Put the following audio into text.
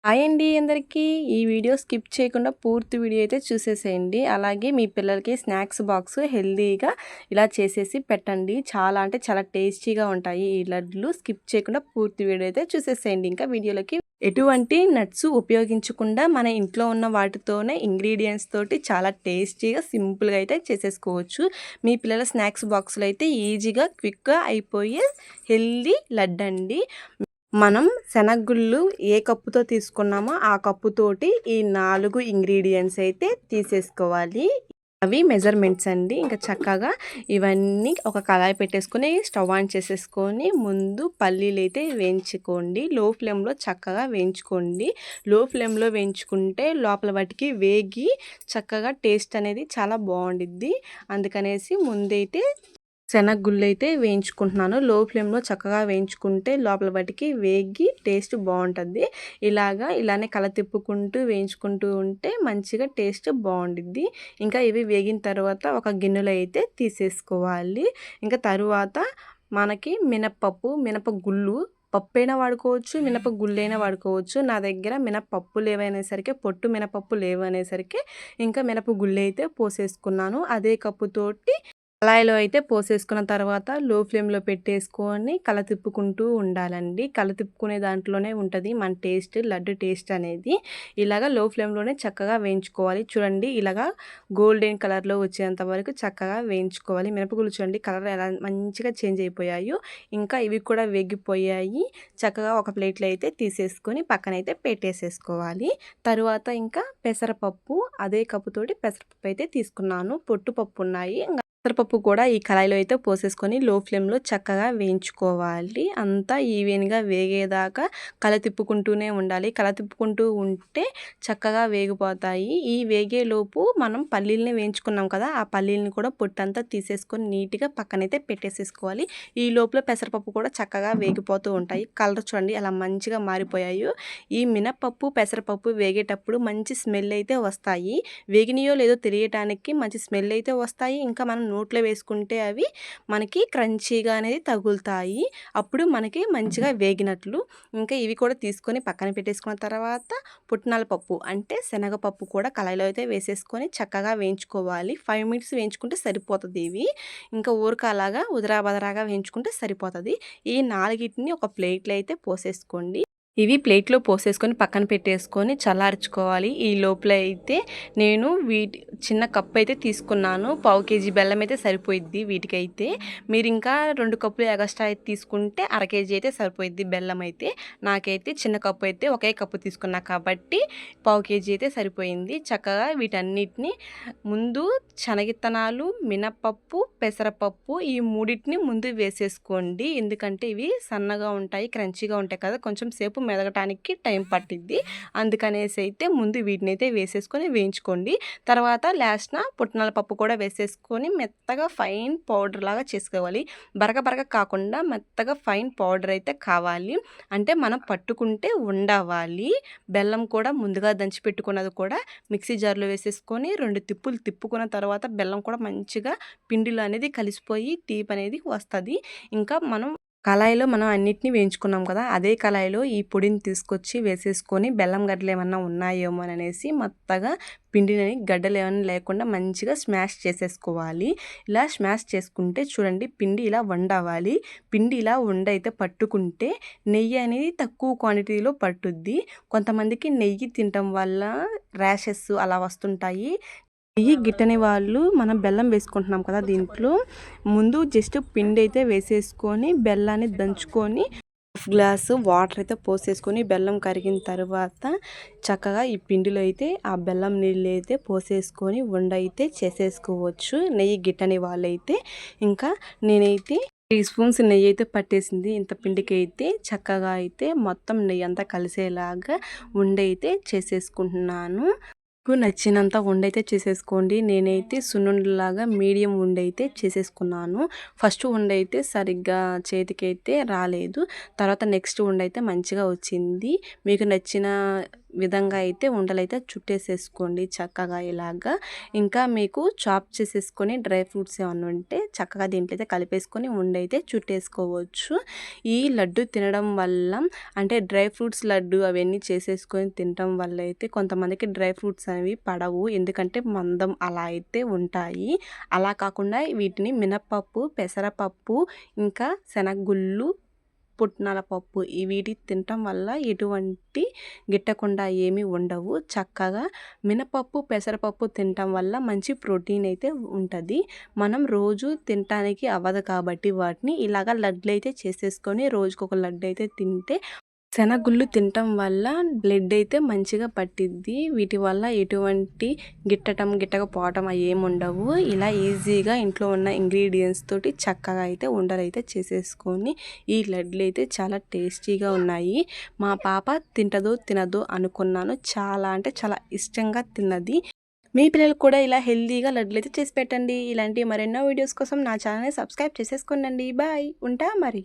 Hi అండి అందరికీ. ఈ వీడియో స్కిప్ చేయకుండా పూర్తి వీడియో అయితే చూసేసేయండి. అలాగే మీ పిల్లలకి స్నాక్స్ బాక్స్ హెల్తీగా ఇలా చేసేసి పెట్టండి. చాలా అంటే చాలా టేస్టీగా ఉంటాయి ఈ లడ్లు. స్కిప్ చేయకుండా పూర్తి వీడియో అయితే చూసేసేయండి. ఇంకా వీడియోలోకి ఎటువంటి నట్స్ ఉపయోగించకుండా మన ఇంట్లో ఉన్న వాటితోనే ఇంగ్రీడియంట్స్ తోటి చాలా టేస్టీగా సింపుల్గా అయితే చేసేసుకోవచ్చు. మీ పిల్లల స్నాక్స్ బాక్స్లో అయితే ఈజీగా క్విక్గా అయిపోయే హెల్తీ లడ్డు అండి. మనం శనగగుళ్ళు ఏ కప్పుతో తీసుకున్నామో ఆ కప్పుతోటి ఈ 4 ఇంగ్రీడియంట్స్ అయితే తీసేసుకోవాలి. అవి మెజర్మెంట్స్ అండి. ఇంకా చక్కగా ఇవన్నీ ఒక కళాయి పెట్టేసుకొని స్టవ్ ఆన్ చేసేసుకొని ముందు పల్లీలు అయితే వేయించుకోండి. లో ఫ్లేమ్లో చక్కగా వేయించుకోండి. లో ఫ్లేమ్లో వేయించుకుంటే లోపల వాటికి వేగి చక్కగా టేస్ట్ అనేది చాలా బాగుండిద్ది. అందుకనేసి ముందైతే శనగగుళ్ళు అయితే వేయించుకుంటున్నాను. లో ఫ్లేమ్లో చక్కగా వేయించుకుంటే లోపల వాటికి వేగి టేస్ట్ బాగుంటుంది. ఇలానే కల తిప్పుకుంటూ వేయించుకుంటూ ఉంటే మంచిగా టేస్ట్ బాగుండిద్ది. ఇంకా ఇవి వేగిన తర్వాత ఒక గిన్నెలో అయితే తీసేసుకోవాలి. ఇంకా తరువాత మనకి మినపగుళ్ళు పప్పైనా వాడుకోవచ్చు, మినపగుళ్ళైనా వాడుకోవచ్చు. నా దగ్గర మినపప్పు లేవనేసరికి పొట్టు మినపప్పు లేవు అనేసరికి ఇంకా మినపగుళ్ళు అయితే పోసేసుకున్నాను. అదే కప్పుతోటి కళాయిలో అయితే పోసేసుకున్న తర్వాత లో ఫ్లేమ్లో పెట్టేసుకొని కల తిప్పుకుంటూ ఉండాలండి. కల తిప్పుకునే దాంట్లోనే ఉంటుంది మన టేస్ట్, లడ్డు టేస్ట్ అనేది. ఇలాగా లో ఫ్లేమ్లోనే చక్కగా వేయించుకోవాలి. చూడండి ఇలాగా గోల్డెన్ కలర్లో వచ్చేంత వరకు చక్కగా వేయించుకోవాలి. మినపగుళ్ళు చూడండి కలర్ ఎలా మంచిగా చేంజ్ అయిపోయాయి. ఇంకా ఇవి కూడా వేగిపోయాయి. చక్కగా ఒక ప్లేట్లో అయితే తీసేసుకొని పక్కనైతే పెట్టేసేసుకోవాలి. తరువాత ఇంకా పెసరపప్పు అదే కప్పుతోటి పెసరపప్పు అయితే తీసుకున్నాను. పొట్టుపప్పు ఉన్నాయి. పెసరపప్పు కూడా ఈ కళాయిలో అయితే పోసేసుకొని లో ఫ్లేమ్లో చక్కగా వేయించుకోవాలి. అంతా ఈవెన్గా వేగేదాకా కల తిప్పుకుంటూనే ఉండాలి. కల తిప్పుకుంటూ ఉంటే చక్కగా వేగిపోతాయి. ఈ వేగేలోపు మనం పల్లీలని వేయించుకున్నాం కదా, ఆ పల్లీలని కూడా పొట్టంతా తీసేసుకొని నీట్గా పక్కనైతే పెట్టేసేసుకోవాలి. ఈ లోపల పెసరపప్పు కూడా చక్కగా వేగిపోతూ ఉంటాయి. కలర్ చూడండి అలా మంచిగా మారిపోయాయి. ఈ మినపప్పు పెసరపప్పు వేగేటప్పుడు మంచి స్మెల్ అయితే వస్తాయి. వేగినాయో లేదో తెలియటానికి మంచి స్మెల్ అయితే వస్తాయి. ఇంకా మనం నోట్లో వేసుకుంటే అవి మనకి క్రంచీగా అనేది తగులుతాయి. అప్పుడు మనకి మంచిగా వేగినట్లు. ఇంకా ఇవి కూడా తీసుకొని పక్కన పెట్టేసుకున్న తర్వాత పుట్నాల పప్పు అంటే శనగపప్పు కూడా కళాయిలో అయితే వేసేసుకొని చక్కగా వేయించుకోవాలి. 5 మినిట్స్ వేయించుకుంటే సరిపోతుంది. ఇవి ఇంకా ఊరక అలాగా ఉదరాబదరాగా వేయించుకుంటే సరిపోతుంది. ఈ 4టిని ఒక ప్లేట్లో అయితే పోసేసుకోండి. ఇవి ప్లేట్లో పోసేసుకొని పక్కన పెట్టేసుకొని చల్లార్చుకోవాలి. ఈ లోపల అయితే నేను చిన్న కప్పు అయితే తీసుకున్నాను. 1/2 కేజీ బెల్లం అయితే సరిపోయిద్ది వీటికైతే. మీరు ఇంకా 2 కప్పులు ఎగస్ట్రా అయితే తీసుకుంటే 1/2 కేజీ అయితే సరిపోయిద్ది బెల్లం అయితే. నాకైతే చిన్న కప్పు అయితే ఒకే కప్పు తీసుకున్నా కాబట్టి 1/2 కేజీ అయితే సరిపోయింది. చక్కగా వీటన్నిటిని ముందు శనగిత్తనాలు, మినపప్పు, పెసరపప్పు ఈ మూడింటిని ముందు వేసేసుకోండి. ఎందుకంటే ఇవి సన్నగా ఉంటాయి, క్రంచీగా ఉంటాయి కదా, కొంచెం సేపు మెదగటానికి టైం పట్టిద్ది. అందుకనేసి అయితే ముందు వీటిని అయితే వేసేసుకొని వేయించుకోండి. తర్వాత లాస్ట్న పుట్నాల పప్పు కూడా వేసేసుకొని మెత్తగా ఫైన్ పౌడర్ లాగా చేసుకోవాలి. బరక కాకుండా మెత్తగా ఫైన్ పౌడర్ అయితే కావాలి. అంటే మనం పట్టుకుంటే ఉండవాలి. బెల్లం కూడా ముందుగా దంచి పెట్టుకున్నది కూడా మిక్సీ జార్లో వేసేసుకొని 2 తిప్పులు తిప్పుకున్న తర్వాత బెల్లం కూడా మంచిగా పిండిలో అనేది కలిసిపోయి తీపి అనేది వస్తుంది. ఇంకా కళాయిలో మనం అన్నిటిని వేయించుకున్నాం కదా, అదే కళాయిలో ఈ పొడిని తీసుకొచ్చి వేసేసుకొని బెల్లం గడ్డలు ఏమన్నా ఉన్నాయేమో అనేసి మెత్తగా పిండిని గడ్డలు ఏమన్నా లేకుండా మంచిగా స్మాష్ చేసేసుకోవాలి. ఇలా స్మాష్ చేసుకుంటే చూడండి పిండి ఇలా వండవాలి. పిండి ఇలా వండైతే పట్టుకుంటే నెయ్యి అనేది తక్కువ క్వాంటిటీలో పట్టుద్ది. కొంతమందికి నెయ్యి తినటం వల్ల ర్యాషెస్ అలా వస్తుంటాయి. నెయ్యి గిట్టని వాళ్ళు మనం బెల్లం వేసుకుంటున్నాం కదా, దీంట్లో ముందు జస్ట్ పిండి అయితే వేసేసుకొని బెల్లాన్ని దంచుకొని గ్లాసు వాటర్ అయితే పోసేసుకొని బెల్లం కరిగిన తర్వాత చక్కగా ఈ పిండిలో అయితే ఆ బెల్లం నీళ్ళు అయితే పోసేసుకొని వండ అయితే చేసేసుకోవచ్చు. నెయ్యి గిట్టని వాళ్ళైతే ఇంకా నేనైతే 3 స్పూన్స్ నెయ్యి అయితే పట్టేసింది. ఇంత పిండికి అయితే చక్కగా అయితే మొత్తం నెయ్యి అంతా కలిసేలాగా వండైతే చేసేసుకుంటున్నాను. మీకు నచ్చినంత వండైతే చేసేసుకోండి. నేనైతే సున్నుండలాగా మీడియం వండైతే చేసేసుకున్నాను. ఫస్ట్ వండైతే సరిగ్గా చేతికైతే రాలేదు. తర్వాత నెక్స్ట్ వండైతే మంచిగా వచ్చింది. మీకు నచ్చిన విధంగా అయితే ఉండలైతే చుట్టేసేసుకోండి చక్కగా ఇలాగా. ఇంకా మీకు చాప్ చేసేసుకొని డ్రై ఫ్రూట్స్ ఏమన్నా ఉంటే చక్కగా దీంట్లో అయితే కలిపేసుకొని ఉండైతే చుట్టేసుకోవచ్చు. ఈ లడ్డు తినడం వల్ల అంటే డ్రై ఫ్రూట్స్ లడ్డు అవన్నీ చేసేసుకొని తినడం వల్ల అయితే కొంతమందికి డ్రై ఫ్రూట్స్ అనేవి పడవు, ఎందుకంటే మందం అలా అయితే ఉంటాయి. అలా కాకుండా వీటిని మినపప్పు, పెసరపప్పు, ఇంకా శనగగుళ్ళు, పుట్నాల పప్పు వీటి తినటం వల్ల ఎటువంటి గిట్టకుండా ఏమీ ఉండవు. చక్కగా మినపప్పు, పెసరపప్పు తినటం వల్ల మంచి ప్రోటీన్ అయితే ఉంటుంది. మనం రోజు తినటానికి అవ్వదు కాబట్టి వాటిని ఇలాగ లడ్లు అయితే చేసేసుకొని రోజుకొక లడ్డు అయితే తింటే శనగుళ్ళు తినటం వల్ల బ్లడ్ అయితే మంచిగా పట్టిద్ది. వీటి వల్ల ఎటువంటి గిట్టకపోవటం అవి ఏమి ఉండవు. ఇలా ఈజీగా ఇంట్లో ఉన్న ఇంగ్రీడియంట్స్ తోటి చక్కగా అయితే ఉండలైతే చేసేసుకొని ఈ లడ్లు అయితే చాలా టేస్టీగా ఉన్నాయి. మా పాప తినదో అనుకున్నాను, చాలా అంటే చాలా ఇష్టంగా తిన్నది. మీ పిల్లలకు కూడా ఇలా హెల్తీగా లడ్లు అయితే చేసి పెట్టండి. ఇలాంటి మరెన్నో వీడియోస్ కోసం నా ఛానల్ని సబ్స్క్రైబ్ చేసేసుకోండి. బాయ్, ఉంటా మరి.